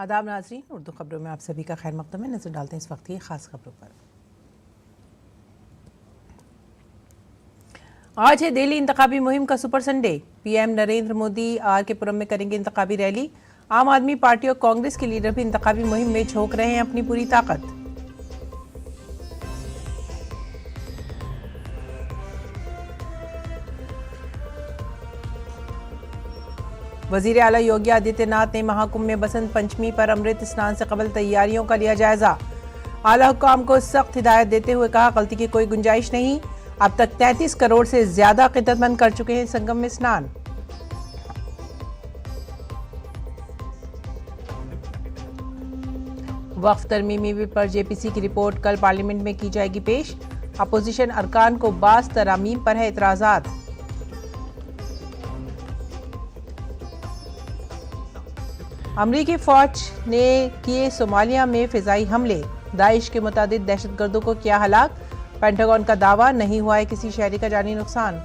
आदाब नाज़रीन, उर्दू खबरों में आप सभी का खैर मक़दम है। नज़र डालते हैं इस वक्त की ख़ास खबरों पर। आज है दिल्ली इंतखाबी मुहिम का super Sunday. PM Narendra Modi R K Puram में करेंगे इंतखाबी रैली। आम आदमी पार्टी और कांग्रेस के लीडर भी इंतखाबी मुहिम में झोंक रहे हैं अपनी पूरी ताकत। वजीर आला योगी आदित्यनाथ ने महाकुंभ में बसंत पंचमी पर अमृत स्नान से कबल तैयारियों का लिया जायजा। आला हुक्काम को सख्त हिदायत देते हुए कहा, गलती की कोई गुंजाइश नहीं। अब तक 33 करोड़ से ज्यादा अक़ीदतमंद कर चुके हैं संगम में स्नान। वक्फ तरमीमी बिल पर जेपीसी की रिपोर्ट कल पार्लियामेंट में की जाएगी पेश। अपोजिशन अरकान को बास तरामीम पर है एतराजात। अमरीकी फौज ने किए सोमालिया में फिजाई हमले। दाइश के मुतादिद दहशतगर्दों को किया हलाक। पेंटागन का दावा, नहीं हुआ है किसी शहरी का जानी नुकसान।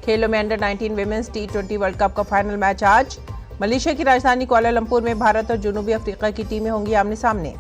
खेलों में under 19 women's T20 world cup का फाइनल मैच आज। मलेशिया की राजधानी कुआलालंपुर में भारत और जनूबी अफ्रीका की टीमें होंगी आमने सामने।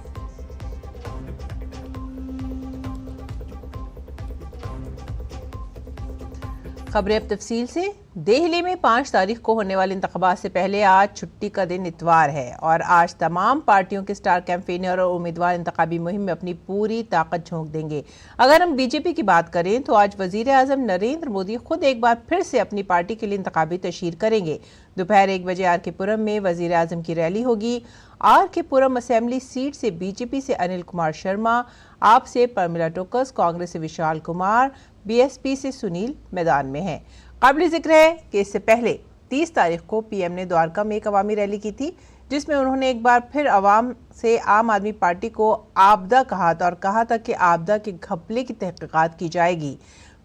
खबरें अब तफसील से। दिल्ली में 5 तारीख को होने वाले इंतखाबात से पहले आज छुट्टी का दिन इतवार है और आज तमाम पार्टियों के स्टार कैंपेनर और उम्मीदवार इंतखाबी मुहिम में अपनी पूरी ताकत झोंक देंगे। अगर हम बीजेपी की बात करें तो आज वजीर आजम नरेंद्र मोदी खुद एक बार फिर से अपनी पार्टी के लिए इंतखाबी तशहीर करेंगे। दोपहर 1 बजे आर के पुरम में वजीर आजम की रैली होगी। Are K Puram assembly seat से बीजेपी से अनिल कुमार शर्मा, आप से परमिला टोकस, कांग्रेस से विशाल कुमार, बीएसपी से सुनील मैदान में हैं। काबिल जिक्र है कि इससे पहले 30 तारीख को पीएम ने द्वारका में एक अवामी रैली की थी, जिसमें उन्होंने एक बार फिर अवाम से आम आदमी पार्टी को आपदा कहा था और कहा था कि आपदा के घपले की तहकीकात की जाएगी।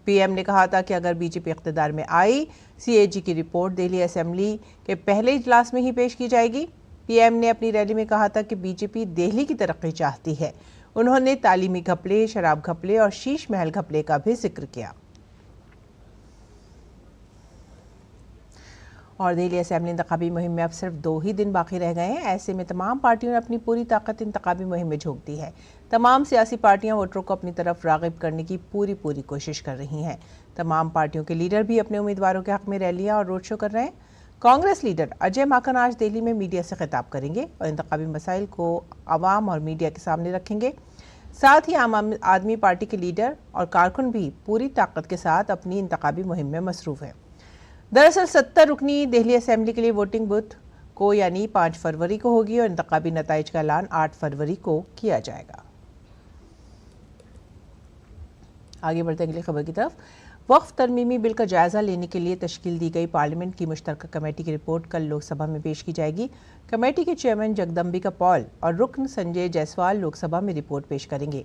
पीएम ने कहा था कि अगर बीजेपी इख्तियार में आई, सीएजी की रिपोर्ट दिल्ली असेंबली के पहले इजलास में ही पेश की जाएगी। पीएम ने अपनी रैली में कहा था कि बीजेपी दिल्ली की तरक्की चाहती है। उन्होंने तालीमी घपले, शराब घपले और शीश महल घपले का भी जिक्र किया। और दिल्ली असेंबली इंतखाबी मुहिम में अब सिर्फ 2 ही दिन बाकी रह गए हैं। ऐसे में तमाम पार्टियों ने अपनी पूरी ताकत इंतखाबी मुहिम में झोंक दी है। तमाम सियासी पार्टियां वोटरों को अपनी तरफ राग़िब करने की पूरी कोशिश कर रही हैं। तमाम पार्टियों के लीडर भी अपने उम्मीदवारों के हक में रैलियां और रोड शो कर रहे हैं। कांग्रेस लीडर अजय माकन आज दिल्ली में मीडिया से खिताब करेंगे और इंतखाबी मसाइल को अवाम और मीडिया के सामने रखेंगे। साथ ही आम आदमी पार्टी के लीडर और कारकुन भी पूरी ताकत के साथ अपनी इंतखाबी मुहिम में मसरूफ़ हैं। दरअसल 70 रुकनी दिल्ली असेंबली के लिए वोटिंग बूथ को यानी 5 फरवरी को होगी और इंतखाबी नताइज का ऐलान 8 फरवरी को किया जाएगा। आगे बढ़ते अगली खबर की तरफ। वक्फ तरमीमी बिल का जायजा लेने के लिए तश्कील दी गई पार्लियामेंट की मुश्तरका कमेटी की रिपोर्ट कल लोकसभा में पेश की जाएगी। कमेटी के चेयरमैन जगदम्बिका पॉल और रुकन संजय जायसवाल लोकसभा में रिपोर्ट पेश करेंगे।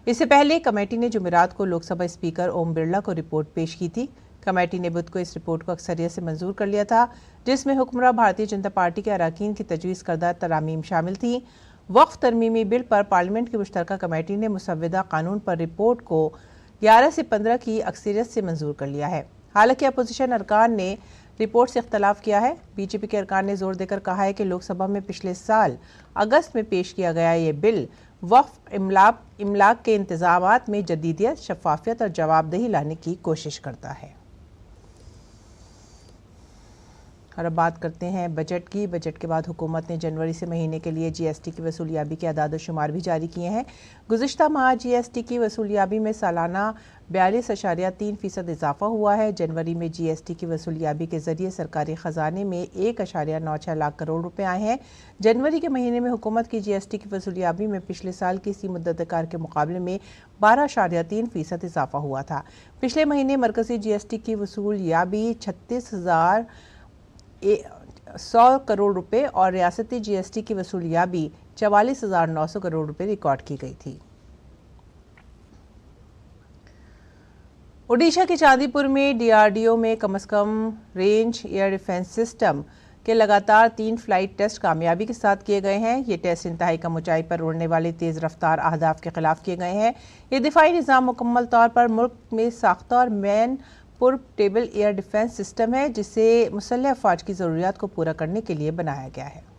इससे पहले कमेटी ने जुमेरात को लोकसभा स्पीकर ओम बिरला को रिपोर्ट पेश की थी। कमेटी ने बुध को इस रिपोर्ट को अक्सरियत से मंजूर कर लिया था, जिसमें हुक्मरान भारतीय जनता पार्टी के अरकान की तजवीज़ करदा तरामीम शामिल थी। वक्फ तरमीमी बिल पर पार्लियामेंट की मुश्तरका कमेटी ने मुसव्वदा कानून पर रिपोर्ट को 11 से 15 की अक्सरियत से मंजूर कर लिया है। हालांकि अपोजिशन अरकान ने रिपोर्ट से इख्तलाफ किया है। बीजेपी के अरकान ने जोर देकर कहा है कि लोकसभा में पिछले साल अगस्त में पेश किया गया ये बिल वक्फ इमलाक के इंतजामात में जदीदियत, शफाफियत और जवाबदेही लाने की कोशिश करता है। और अब बात करते हैं बजट की। बजट के बाद हुकूमत ने जनवरी से महीने के लिए जीएसटी की वसूलियाबी के अदाद शुमार भी जारी किए हैं। गुज़िश्ता माह जीएसटी की वसूलियाबी में सालाना 42.3% इजाफा हुआ है। जनवरी में जीएसटी की वसूलियाबी के जरिए सरकारी खजाने में 1.96 लाख करोड़ रुपए आए हैं। जनवरी के महीने में हुकूमत की जीएसटी की वसूलियाबी में पिछले साल की इसी मुद्दत-ए-कार के मुकाबले में 12.3% इजाफा हुआ था। पिछले महीने मरकजी जीएसटी की वसूलियाबी 36,100 करोड़ रुपए और रियासती जीएसटी की वसूलियाबी 44,900 करोड़ रुपए रिकॉर्ड की गई थी। ओडिशा के चांदीपुर में डीआरडीओ में कम से कम रेंज एयर डिफेंस सिस्टम के लगातार 3 फ्लाइट टेस्ट कामयाबी के साथ किए गए हैं। ये टेस्ट इंतहाई कम ऊंचाई पर उड़ने वाले तेज़ रफ्तार अहदाफ के खिलाफ किए गए हैं। ये दिफाई निज़ाम मुकम्मल तौर पर मुल्क में साख्ता और man portable air defence system है जिसे मुसल्लह अफवाज की ज़रूरियात को पूरा करने के लिए बनाया गया है।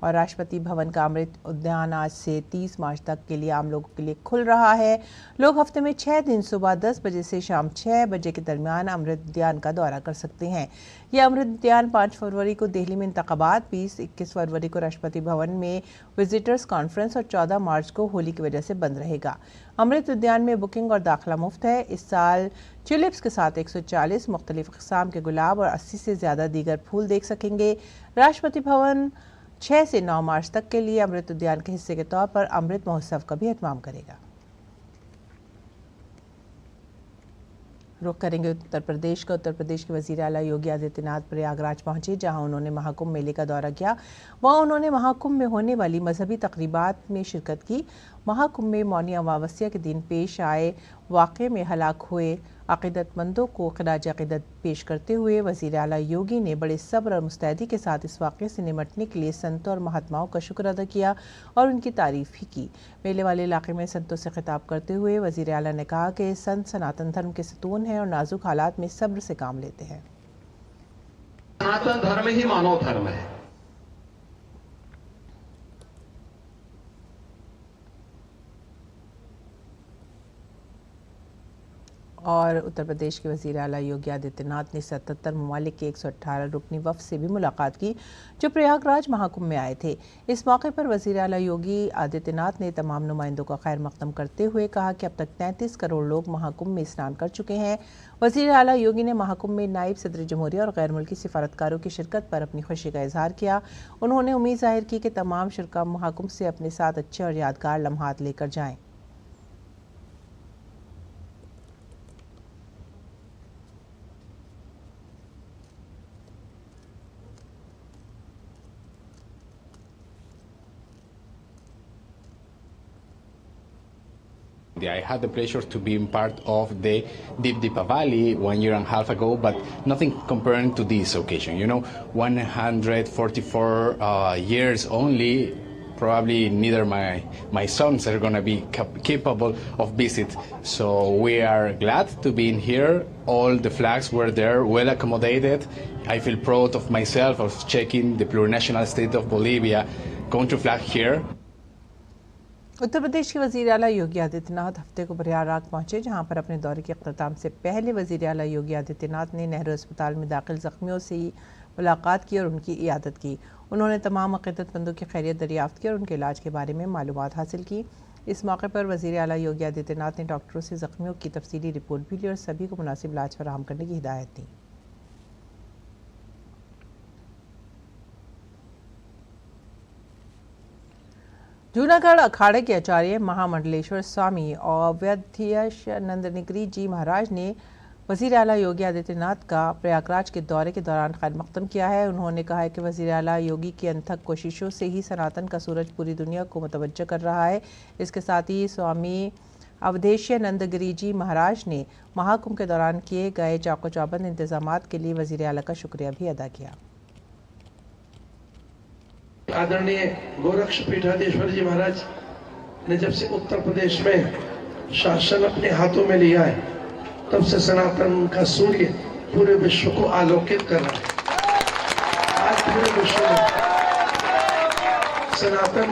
और राष्ट्रपति भवन का अमृत उद्यान आज से 30 मार्च तक के लिए आम लोगों के लिए खुल रहा है। लोग हफ्ते में 6 दिन सुबह 10 बजे से शाम 6 बजे के दरमियान अमृत उद्यान का दौरा कर सकते हैं। यह अमृत उद्यान 5 फरवरी को दिल्ली में इंतखाबात, 20-21 फरवरी को राष्ट्रपति भवन में विजिटर्स कॉन्फ्रेंस और 14 मार्च को होली की वजह से बंद रहेगा। अमृत उद्यान में बुकिंग और दाखिला मुफ्त है। इस साल ट्यूलिप्स के साथ 140 मुख्तलिफ क़िस्म के गुलाब और 80 से ज़्यादा दीगर फूल देख सकेंगे। राष्ट्रपति भवन 6 से 9 मार्च तक के लिए अमृत उद्यान के हिस्से के तौर पर अमृत महोत्सव का भी एहतमाम करेगा। रुख करेंगे उत्तर प्रदेश का। उत्तर प्रदेश के वज़ीर आला योगी आदित्यनाथ प्रयागराज पहुंचे, जहां उन्होंने महाकुंभ मेले का दौरा किया। वहां उन्होंने महाकुंभ में होने वाली मजहबी तकरीबात में शिरकत की। महाकुंभ में मौनी अमावस्या के दिन पेश आए वाक़े में हलाक हुए अक़ीदतमंदों को ख़िराज अक़ीदत पेश करते हुए वज़ीर आला योगी ने बड़े सब्र और मुस्तैदी के साथ इस वाक़े से निमटने के लिए संतों और महात्माओं का शुक्र अदा किया और उनकी तारीफ़ भी की। मेले वाले इलाके में संतों से खिताब करते हुए वज़ीर आला ने कहा कि संत सनातन धर्म के सतून हैं और नाजुक हालात में सब्र से काम लेते हैं। सनातन धर्म ही मानव धर्म है। और उत्तर प्रदेश के वज़ीर आला योगी आदित्यनाथ ने 77 ममालिक के 118 रुकनी वफ़द से भी मुलाकात की जो प्रयागराज महाकुंभ में आए थे। इस मौके पर वज़ीर आला योगी आदित्यनाथ ने तमाम नुमाइंदों का खैर मक़दम करते हुए कहा कि अब तक 33 करोड़ लोग महाकुंभ में स्नान कर चुके हैं। वज़ीर आला योगी ने महाकुंभ में नायब सदर जमहूरिया और गैर मुल्की सिफारतकारों की शिरकत पर अपनी खुशी का इजहार किया। उन्होंने उम्मीद जाहिर की कि तमाम शुरका महाकुंभ से अपने साथ अच्छे और यादगार लम्हात लेकर जाएँ। I had the pleasure to be part of the Deep Deepavali 1.5 years ago, but nothing comparing to this occasion. You know, 144 years only, probably neither my sons are going to be capable of visit. So we are glad to be in here. All the flags were there, well accommodated. I feel proud of myself of checking the plurinational state of Bolivia country flag here. Uttar Pradesh के वज़ीर आला योगी आदित्यनाथ हफ्ते को प्रयागराज पहुंचे, जहां पर अपने दौरे के अख्ताम से पहले वज़ीर आला योगी आदित्यनाथ ने नेहरू अस्पताल में दाखिल ज़ख्मियों से मुलाकात की और उनकी इयादत की। उन्होंने तमाम अक़ीदतमंदों की खैरियत दरियाफ्त की और उनके इलाज के बारे में मालूमात हासिल की। इस मौके पर वज़ीर आला योगी आदित्यनाथ ने डॉक्टरों से ज़ख्मियों की तफसीली रिपोर्ट भी ली और सभी को मुनासिब इलाज फराहम करने की हिदायत दी। जूनागढ़ अखाड़े के आचार्य महामंडलेश्वर स्वामी और वैद्यनाथानंद जी महाराज ने वज़ीर आला योगी आदित्यनाथ का प्रयागराज के दौरे के दौरान खैर मक़दम किया है। उन्होंने कहा है कि वज़ीर आला योगी की अनथक कोशिशों से ही सनातन का सूरज पूरी दुनिया को मुतवज्जह कर रहा है। इसके साथ ही स्वामी अवधेशानंद गिरी जी महाराज ने महाकुंभ के दौरान किए गए चाको चौबंद इंतजामात के लिए वज़ीर आला का शुक्रिया भी अदा किया। आदरणीय गोरक्ष पीठाधीश्वर जी महाराज ने जब से उत्तर प्रदेश में शासन अपने हाथों में लिया है, तब से सनातन का सूर्य पूरे विश्व को आलोकित कर रहा है। आज पूरे विश्व में सनातन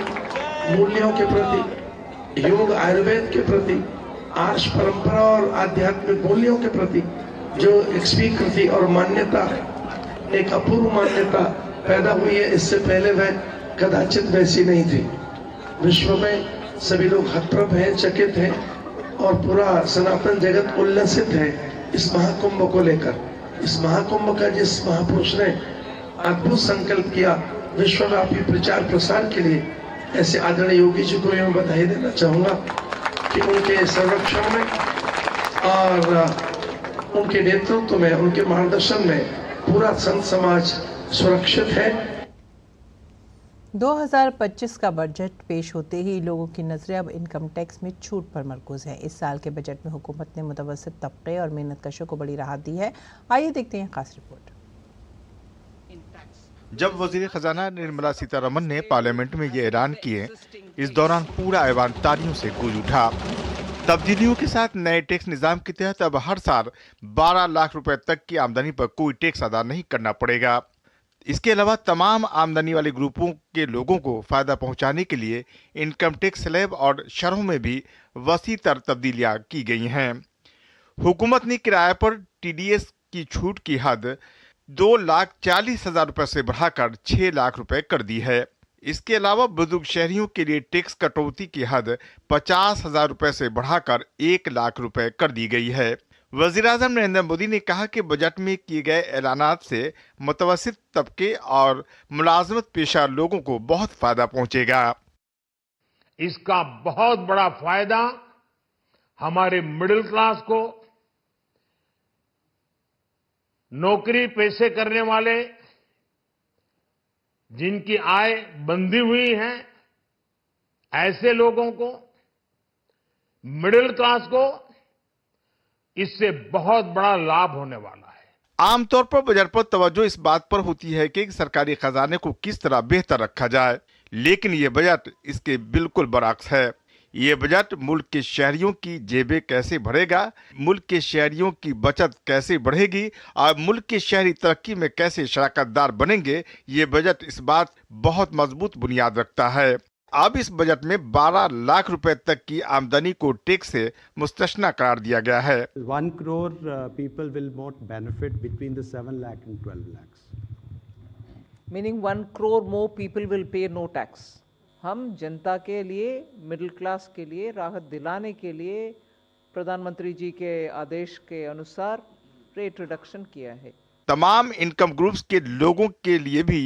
मूल्यों के प्रति, योग आयुर्वेद के प्रति, आर्ष परंपरा और आध्यात्मिक मूल्यों के प्रति जो एक स्वीकृति और मान्यता, एक अपूर्व मान्यता पैदा हुई है, इससे पहले वह कदाचित वैसी नहीं थी। विश्व में सभी लोग हतप्रभ हैं, चकित हैं और पूरा सनातन जगत उल्लसित है इस महाकुंभ को लेकर। इस महाकुंभ का जिस महापुरुष ने अद्भुत संकल्प किया विश्वव्यापी प्रचार प्रसार के लिए, ऐसे आदरणीय योगी जी को मैं बधाई देना चाहूंगा कि उनके संरक्षण में और उनके नेतृत्व में, उनके मार्गदर्शन में पूरा संत समाज सुरक्षित है। 2025 का बजट पेश होते ही लोगों की नजरें अब इनकम टैक्स में छूट पर मरकूज है। इस साल के बजट में हुकूमत ने मुतवस्सित तबके और मेहनतकशों को बड़ी राहत दी है। आइए देखते हैं खास रिपोर्ट। जब वजीर खजाना निर्मला सीतारमण ने पार्लियामेंट में ये ऐलान किए इस दौरान पूरा ऐवान तालियों से गूंज उठा। तब्दीलियों के साथ नए टैक्स निजाम के तहत अब हर साल 12 लाख रुपए तक की आमदनी पर कोई टैक्स अदा नहीं करना पड़ेगा। इसके अलावा तमाम आमदनी वाले ग्रुपों के लोगों को फायदा पहुंचाने के लिए इनकम टैक्स स्लैब और शरहों में भी वसी तर तब्दीलियां की गई हैं। हुकूमत ने किराए पर टीडीएस की छूट की हद 2,40,000 रुपए से बढ़ाकर 6 लाख रुपए कर दी है। इसके अलावा बुजुर्ग शहरियों के लिए टैक्स कटौती की हद 50,000 रुपए से बढ़ाकर 1 लाख रुपए कर दी गई है। वज़ीर-ए-आज़म नरेंद्र मोदी ने कहा कि बजट में किए गए ऐलानात से मुतवस्सित तबके और मुलाजमत पेशा लोगों को बहुत फायदा पहुंचेगा। इसका बहुत बड़ा फायदा हमारे मिडिल क्लास को, नौकरी पेशे करने वाले जिनकी आय बंधी हुई है, ऐसे लोगों को, मिडिल क्लास को इससे बहुत बड़ा लाभ होने वाला है। आमतौर पर बजट पर तवज्जो इस बात पर होती है कि सरकारी खजाने को किस तरह बेहतर रखा जाए, लेकिन ये बजट इसके बिल्कुल बरअक्स है। ये बजट मुल्क के शहरियों की जेबें कैसे भरेगा, मुल्क के शहरियों की बचत कैसे बढ़ेगी और मुल्क के शहरी तरक्की में कैसे शराकतदार बनेंगे, ये बजट इस बात बहुत मजबूत बुनियाद रखता है। अब इस बजट में 12 लाख रुपए तक की आमदनी को टैक्स से मुस्तस्ना करार दिया गया है। 1 crore people will not benefit between the 7 lakh and 12 lakhs. Meaning 1 crore more people will pay no tax. हम जनता के लिए, मिडिल क्लास के लिए राहत दिलाने के लिए प्रधानमंत्री जी के आदेश के अनुसार रेट रिडक्शन किया है। तमाम इनकम ग्रुप्स के लोगों के लिए भी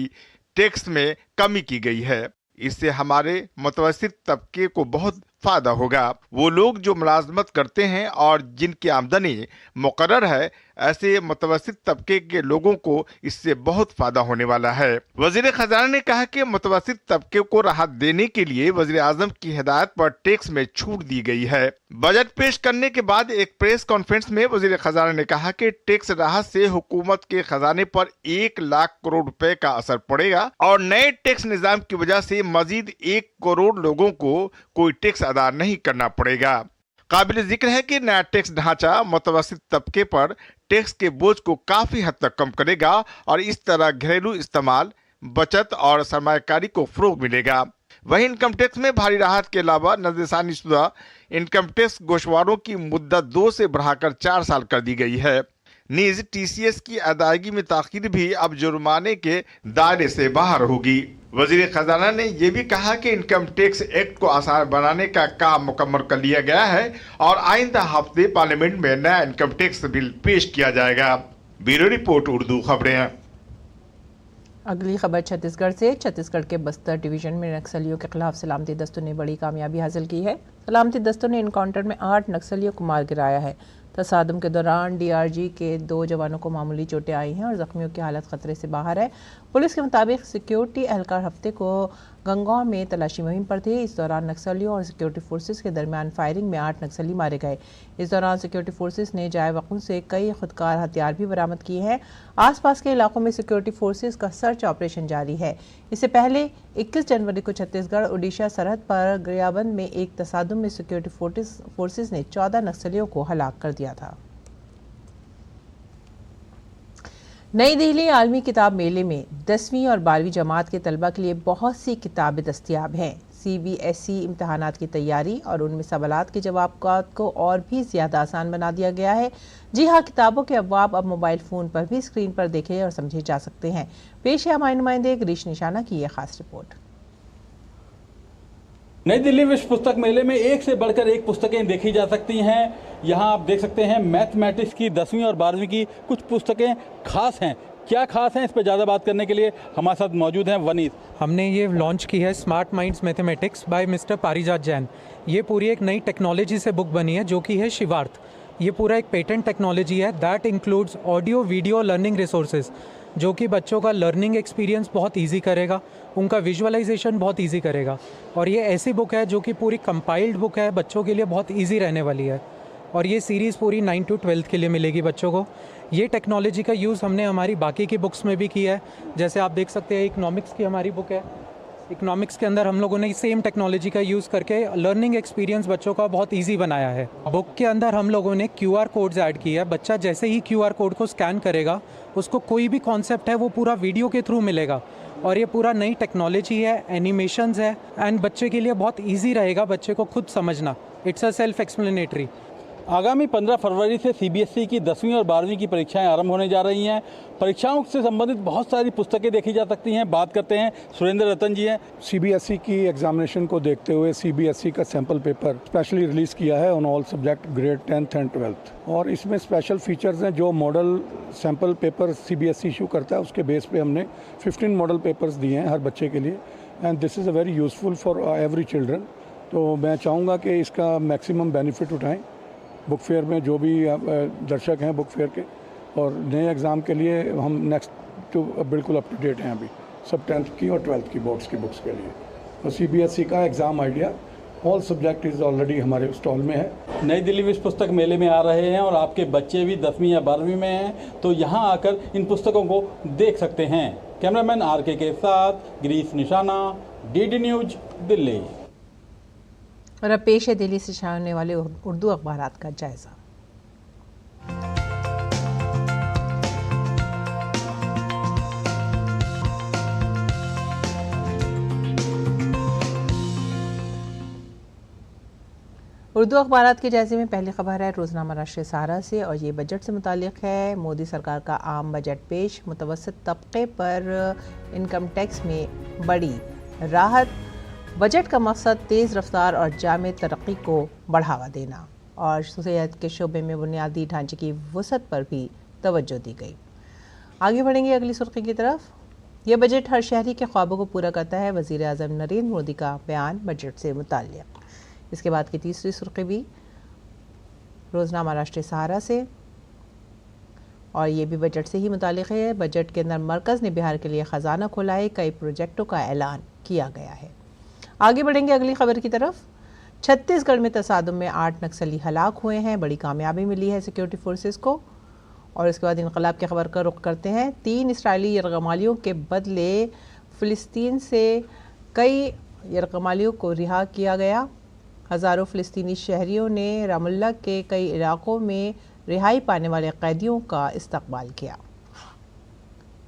टैक्स में कमी की गई है। इससे हमारे मुतवस्सित तबके को बहुत फायदा होगा। वो लोग जो मुलाजमत करते हैं और जिनकी आमदनी मुकर्रर है, ऐसे मुतवस्सित तबके के लोगों को इससे बहुत फायदा होने वाला है। वजीर खजाना ने कहा कि मुतवस्सित तबके को राहत देने के लिए वजीर आजम की हिदायत पर टैक्स में छूट दी गई है। बजट पेश करने के बाद एक प्रेस कॉन्फ्रेंस में वजीर खजाना ने कहा कि टैक्स राहत से हुकूमत के खजाने पर 1 लाख करोड़ रुपए का असर पड़ेगा और नए टैक्स निजाम की वजह से मजीद 1 करोड़ लोगों को कोई टैक्स अदा नहीं करना पड़ेगा। काबिल जिक्र है कि नया टैक्स ढांचा मुतवस्सित तबके पर टैक्स के बोझ को काफी हद तक कम करेगा और इस तरह घरेलू इस्तेमाल, बचत और सरमायाकारी को फरोग मिलेगा। वहीं इनकम टैक्स में भारी राहत के अलावा नजरसानी शुदा इनकम टैक्स गोशवारों की मुद्दत 2 से बढ़ाकर 4 साल कर दी गई है। नीज टीसीएस की अदायगी में ताखीर भी अब जुर्माने के दायरे से बाहर होगी। वजीर खजाना ने यह भी कहा कि इनकम टैक्स एक्ट को आसान बनाने का काम मुकम्मल कर लिया गया है और आइंदा हफ्ते पार्लियामेंट में नया इनकम टैक्स बिल पेश किया जाएगा। ब्यूरो रिपोर्ट, उर्दू खबरें। अगली खबर छत्तीसगढ़ से। छत्तीसगढ़ के बस्तर डिवीजन में नक्सलियों के खिलाफ सलामती दस्तों ने बड़ी कामयाबी हासिल की है। सलामती दस्तों ने इनकाउंटर में 8 नक्सलियों को मार गिराया है। तसादम के दौरान डीआरजी के 2 जवानों को मामूली चोटें आई हैं और जख्मियों की हालत खतरे से बाहर है। पुलिस के मुताबिक सिक्योरिटी एहलकार हफ्ते को गंगौर में तलाशी मुहिम पर थे। इस दौरान नक्सलियों और सिक्योरिटी फोर्सेस के दरमियान फायरिंग में 8 नक्सली मारे गए। इस दौरान सिक्योरिटी फोर्सेस ने जाए वक़्त से कई खुदकार हथियार भी बरामद किए हैं। आसपास के इलाकों में सिक्योरिटी फोर्सेस का सर्च ऑपरेशन जारी है। इससे पहले 21 जनवरी को छत्तीसगढ़ ओडिशा सरहद पर गरियाबंद में एक तसादुम में सिक्योरिटी फोर्सेस ने 14 नक्सलियों को हलाक कर दिया था। नई दिल्ली आलमी किताब मेले में 10वीं और 12वीं जमात के तलबा के लिए बहुत सी किताबें दस्तयाब हैं। सीबीएसई इम्तहानात की तैयारी और उनमें सवालात के जवाब को और भी ज़्यादा आसान बना दिया गया है। जी हाँ, किताबों के अबवाब अब मोबाइल फ़ोन पर भी स्क्रीन पर देखे और समझे जा सकते हैं। पेश है हमारे नुमाइंदे गिरीश निशाना की यह खास रिपोर्ट। नई दिल्ली विश्व पुस्तक मेले में एक से बढ़कर एक पुस्तकें देखी जा सकती हैं। यहाँ आप देख सकते हैं मैथमेटिक्स की 10वीं और 12वीं की कुछ पुस्तकें खास हैं। क्या खास हैं, इस पर ज़्यादा बात करने के लिए हमारे साथ मौजूद हैं वनीत। हमने ये लॉन्च की है smart minds mathematics bye mister पारिजात जैन। ये पूरी एक नई टेक्नोलॉजी से बुक बनी है जो कि है शिवार्थ। ये पूरा एक पेटेंट टेक्नोलॉजी है that includes audio video learning resources, जो कि बच्चों का लर्निंग एक्सपीरियंस बहुत ईजी करेगा, उनका विजुअलाइजेशन बहुत ईजी करेगा। और ये ऐसी बुक है जो कि पूरी कंपाइल्ड बुक है, बच्चों के लिए बहुत ईजी रहने वाली है। और ये सीरीज़ पूरी 9 to 12 के लिए मिलेगी बच्चों को। ये टेक्नोलॉजी का यूज़ हमने हमारी बाकी की बुक्स में भी किया है। जैसे आप देख सकते हैं इकोनॉमिक्स की हमारी बुक है, इकोनॉमिक्स के अंदर हम लोगों ने सेम टेक्नोलॉजी का यूज़ करके लर्निंग एक्सपीरियंस बच्चों का बहुत इजी बनाया है। बुक के अंदर हम लोगों ने QR कोड्स ऐड किया है। बच्चा जैसे ही QR कोड को स्कैन करेगा उसको कोई भी कॉन्सेप्ट है वो पूरा वीडियो के थ्रू मिलेगा और ये पूरा नई टेक्नोलॉजी है, एनिमेशंस है एंड बच्चे के लिए बहुत ईजी रहेगा बच्चे को खुद समझना। It's a self explanatory. आगामी 15 फरवरी से CBSE की 10वीं और 12वीं की परीक्षाएं आरंभ होने जा रही हैं। परीक्षाओं से संबंधित बहुत सारी पुस्तकें देखी जा सकती हैं। बात करते हैं, सुरेंद्र रतन जी हैं। CBSE की एग्जामिनेशन को देखते हुए CBSE का सैम्पल पेपर स्पेशली रिलीज़ किया है on all subject grade 10th and 12th, और इसमें स्पेशल फीचर्स हैं। जो model sample paper CBSE issue करता है उसके बेस पे हमने 15 मॉडल पेपर्स दिए हैं हर बच्चे के लिए, and this is a very useful for every children. तो मैं चाहूँगा कि इसका मैक्सिमम बेनिफिट उठाएँ बुक फेयर में जो भी दर्शक हैं बुक फेयर के, और नए एग्ज़ाम के लिए हम नेक्स्ट तो बिल्कुल अप टू डेट हैं अभी सब 10th की और 12th की बोर्ड्स की बुक्स के लिए। तो CBSE का exam idea all subject is already हमारे स्टॉल में है। नई दिल्ली विश्व पुस्तक मेले में आ रहे हैं और आपके बच्चे भी 10वीं या 12वीं में हैं तो यहाँ आकर इन पुस्तकों को देख सकते हैं। कैमरामैन RK के साथ गिरीश निशाना, DD न्यूज़, दिल्ली। और अब पेश है दिल्ली से शाये होने वाले उर्दू अखबारात का जायजा। उर्दू अखबारात के जायजे में पहली खबर है रोज़नामा राष्ट्रीय सहारा से और ये बजट से मुतालिक है। मोदी सरकार का आम बजट पेश, मुतवस्सित तबके पर इनकम टैक्स में बड़ी राहत। बजट का मकसद तेज़ रफ्तार और जामे तरक्की को बढ़ावा देना और सेहत के शोबे में बुनियादी ढांचे की वसअत पर भी तवज्जो दी गई। आगे बढ़ेंगे अगली सुर्खी की तरफ। यह बजट हर शहरी के ख्वाबों को पूरा करता है, वज़ीर आज़म नरेंद्र मुदी का बयान बजट से मुताल्लिक़। इसके बाद की तीसरी सुर्खी भी रोज़नामा राष्ट्रीय सहारा से और ये भी बजट से ही मुताल्लिक़ है। बजट के अंदर मरकज़ ने बिहार के लिए ख़जाना खोला है, कई प्रोजेक्टों का ऐलान किया गया है। आगे बढ़ेंगे अगली खबर की तरफ। छत्तीसगढ़ में तसादुम में 8 नक्सली हलाक हुए हैं, बड़ी कामयाबी मिली है सिक्योरिटी फोर्सेस को। और इसके बाद इनकलाब की खबर का रुख करते हैं। 3 इसराइली यरगमालियों के बदले फ़िलिस्तीन से कई यरगमालियों को रिहा किया गया। हज़ारों फ़िलिस्तीनी शहरियों ने रामल्ला के कई इलाकों में रिहाई पाने वाले कैदियों का इस्तकबाल किया।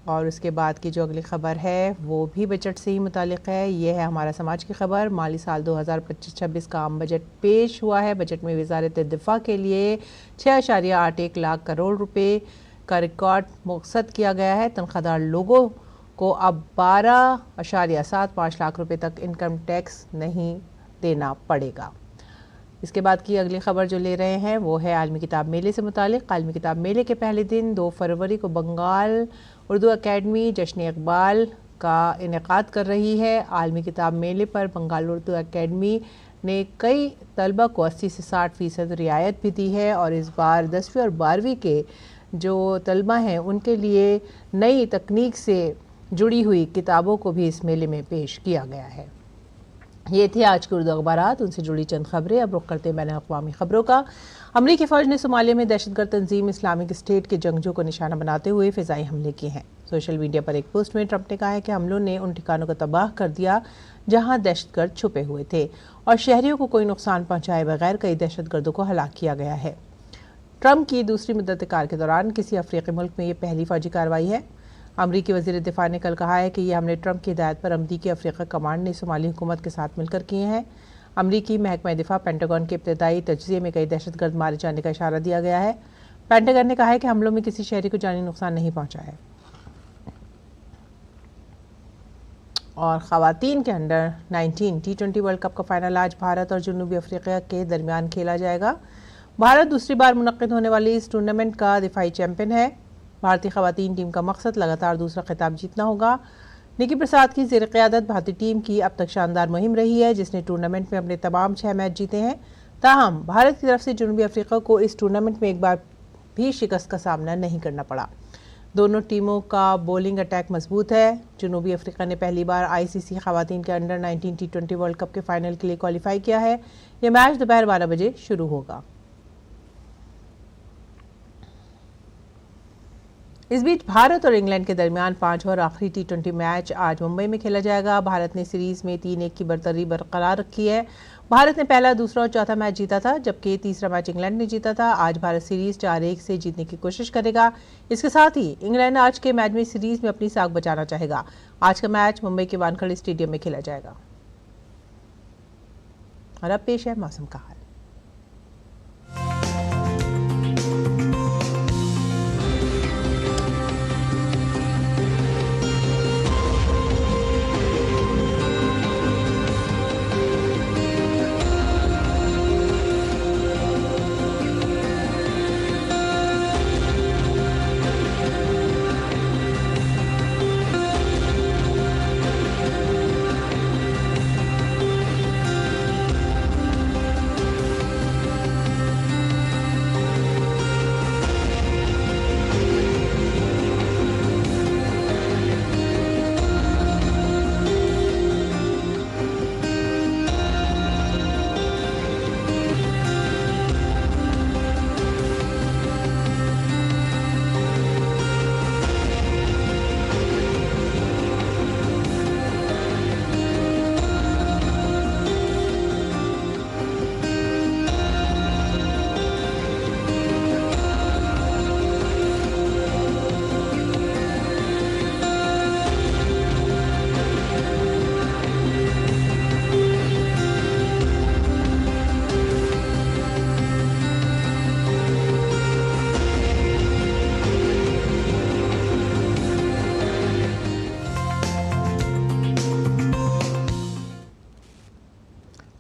और उसके बाद की जो अगली ख़बर है वो भी बजट से ही मुतालिक है। ये है हमारा समाज की खबर। माली साल 2025-26 का आम बजट पेश हुआ है। बजट में वज़ारत दिफ़ा के लिए 6.81 लाख करोड़ रुपए का रिकॉर्ड मक़सद किया गया है। तनख्वाहदार लोगों को अब 12.75 लाख रुपए तक इनकम टैक्स नहीं देना पड़ेगा। इसके बाद की अगली खबर जो ले रहे हैं वो है आलमी किताब मेले से मुतालिक। आलमी किताब मेले के पहले दिन 2 फरवरी को बंगाल उर्दू अकेडमी जश्न इकबाल का इनेकाद कर रही है। आलमी किताब मेले पर बंगाल उर्दू अकेडमी ने कई तलबा को 80 से 60% रियायत भी दी है और इस बार 10वीं और 12वीं के जो तलबा हैं उनके लिए नई तकनीक से जुड़ी हुई किताबों को भी इस मेले में पेश किया गया है। ये थी आज की उर्दू अखबारात, उनसे जुड़ी चंद खबरें। अब रुख करते हैं बैन अक़वामी खबरों का। अमरीकी फ़ौज ने सोमालिया में दहशतगर्द तंजीम इस्लामिक स्टेट के जंगजू को निशाना बनाते हुए फ़िज़ाई हमले किए हैं। सोशल मीडिया पर एक पोस्ट में ट्रंप ने कहा है कि हमलों ने उन ठिकानों को तबाह कर दिया जहां दहशतगर्द छुपे हुए थे और शहरियों को कोई नुकसान पहुंचाए बगैर कई दहशतगर्दों को हलाक किया गया है। ट्रंप की दूसरी मुद्दत कार के दौरान किसी अफ्रीकी मुल्क में ये पहली फ़ौजी कार्रवाई है। अमरीकी वज़ीर दिफ़ा ने कल कहा है कि ये हमले ट्रंप की हिदायत पर अमरीकी अफ्रीका कमांड ने सोमाली हुकूमत के साथ मिलकर किए हैं। अमरीकी महकमा दिफ़ा पेंटागन के इब्तदाई तज्ज़िये में कई दहशतगर्द मारे जाने का इशारा दिया गया है। पेंटागन ने कहा है कि हमलों में किसी शहरी को जानी नुकसान नहीं पहुंचा है। और ख़वातीन के अंडर 19 T20 वर्ल्ड कप का फाइनल आज भारत और जनूबी अफ्रीका के दरमियान खेला जाएगा। भारत दूसरी बार मुनक़्क़िद होने वाली इस टूर्नामेंट का दिफाई चैंपियन है। भारतीय ख़वातीन टीम का मकसद लगातार दूसरा खिताब जीतना होगा। निकी प्रसाद की ज़ेर क़यादत भारतीय टीम की अब तक शानदार मुहिम रही है जिसने टूर्नामेंट में अपने तमाम 6 मैच जीते हैं। ताहम भारत की तरफ से जनूबी अफ्रीका को इस टूर्नामेंट में एक बार भी शिकस्त का सामना नहीं करना पड़ा। दोनों टीमों का बॉलिंग अटैक मजबूत है। जनूबी अफ्रीका ने पहली बार ICC ख़वातीन के अंडर 19 T20 वर्ल्ड कप के फाइनल के लिए क्वालिफाई किया है। यह मैच दोपहर 12 बजे शुरू होगा। इस बीच भारत और इंग्लैंड के दरमियान 5वां और आखिरी टी20 मैच आज मुंबई में खेला जाएगा। भारत ने सीरीज में 3-1 की बढ़तरी बरकरार रखी है। भारत ने पहला, दूसरा और चौथा मैच जीता था, जबकि तीसरा मैच इंग्लैंड ने जीता था। आज भारत सीरीज 4-1 से जीतने की कोशिश करेगा। इसके साथ ही इंग्लैंड आज के मैच में सीरीज में अपनी साख बचाना चाहेगा। आज का मैच मुंबई के वानखेड़े स्टेडियम में खेला जाएगा। और अब पेश है मौसम का हाल।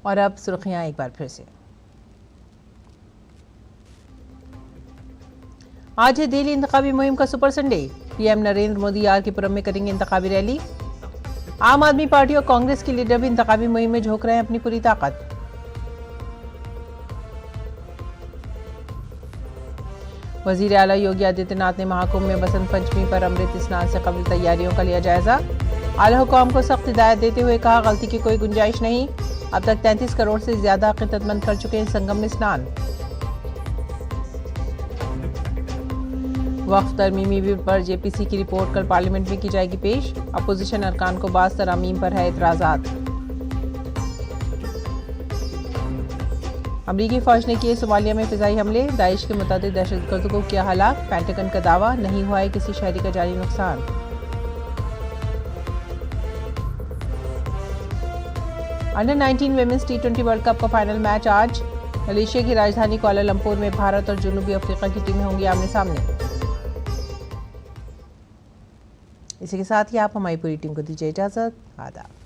और अब सुर्खियां एक बार फिर से। आज है दिल्ली इंतखाबी मुहिम का super Sunday. PM Narendra Modi R K Puram में करेंगे इंतखाबी रैली। आम आदमी पार्टी और कांग्रेस के लीडर भी इंतखाबी मुहिम में झोंक रहे हैं अपनी पूरी ताकत। वजीर आला योगी आदित्यनाथ ने महाकुंभ में बसंत पंचमी पर अमृत स्नान से कबल तैयारियों का लिया जायजा। आला हुकाम को सख्त हिदायत देते हुए कहा, गलती की कोई गुंजाइश नहीं। अब तक 33 करोड़ से ज्यादा अकीदतमंद कर चुके हैं संगम में स्नान। वक्फ तरमीमी बिल पर जेपीसी की रिपोर्ट कल पार्लियामेंट में की जाएगी पेश। अपोजिशन अरकान को बाज़ तरामीम पर है एतराज़ात। अमरीकी फौज ने किए सोमालिया में फिजाई हमले। दाइश के मुतअद्दिद दहशतगर्दों को किया हलाक। पेंटागन का दावा, नहीं हुआ है किसी शहरी का जानी नुकसान। अंडर 19 वुमेन्स टी20 वर्ल्ड कप का फाइनल मैच आज। मलेशिया की राजधानी कुआलालंपुर में भारत और जनूबी अफ्रीका की टीमें होंगी आमने सामने। इसी के साथ ही आप हमारी पूरी टीम को दीजिए इजाजत। आदाब।